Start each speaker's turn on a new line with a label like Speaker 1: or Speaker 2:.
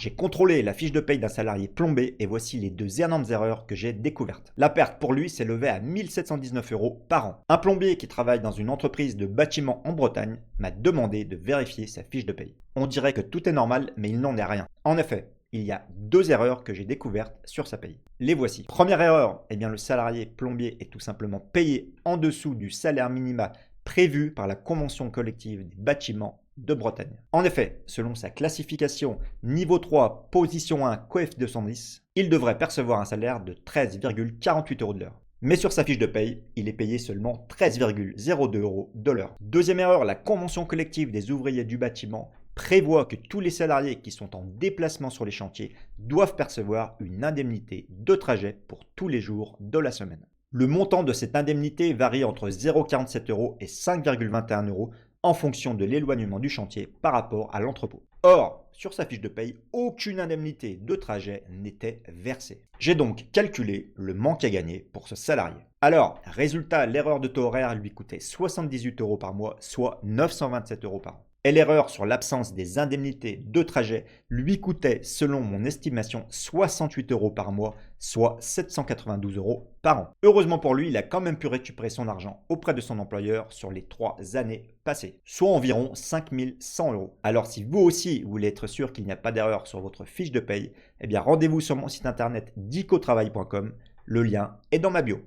Speaker 1: J'ai contrôlé la fiche de paye d'un salarié plombé et voici les deux énormes erreurs que j'ai découvertes. La perte pour lui s'élevait à 1719 € par an. Un plombier qui travaille dans une entreprise de bâtiment en Bretagne m'a demandé de vérifier sa fiche de paye. On dirait que tout est normal, mais il n'en est rien. En effet, il y a deux erreurs que j'ai découvertes sur sa paye. Les voici. Première erreur, le salarié plombier est tout simplement payé en dessous du salaire minima prévu par la convention collective des bâtiments de Bretagne. En effet, selon sa classification niveau 3, position 1, coef 210, il devrait percevoir un salaire de 13,48 € de l'heure. Mais sur sa fiche de paye, il est payé seulement 13,02 € de l'heure. Deuxième erreur, la convention collective des ouvriers du bâtiment prévoit que tous les salariés qui sont en déplacement sur les chantiers doivent percevoir une indemnité de trajet pour tous les jours de la semaine. Le montant de cette indemnité varie entre 0,47 € et 5,21 € en fonction de l'éloignement du chantier par rapport à l'entrepôt. Or, sur sa fiche de paye, aucune indemnité de trajet n'était versée. J'ai donc calculé le manque à gagner pour ce salarié. Alors, résultat, l'erreur de taux horaire lui coûtait 78 € par mois, soit 927 € par an. Et l'erreur sur l'absence des indemnités de trajet lui coûtait, selon mon estimation, 68 € par mois, soit 792 € par an. Heureusement pour lui, il a quand même pu récupérer son argent auprès de son employeur sur les 3 années passées, soit environ 5100 €. Alors si vous aussi voulez être sûr qu'il n'y a pas d'erreur sur votre fiche de paye, rendez-vous sur mon site internet dicotravail.com, le lien est dans ma bio.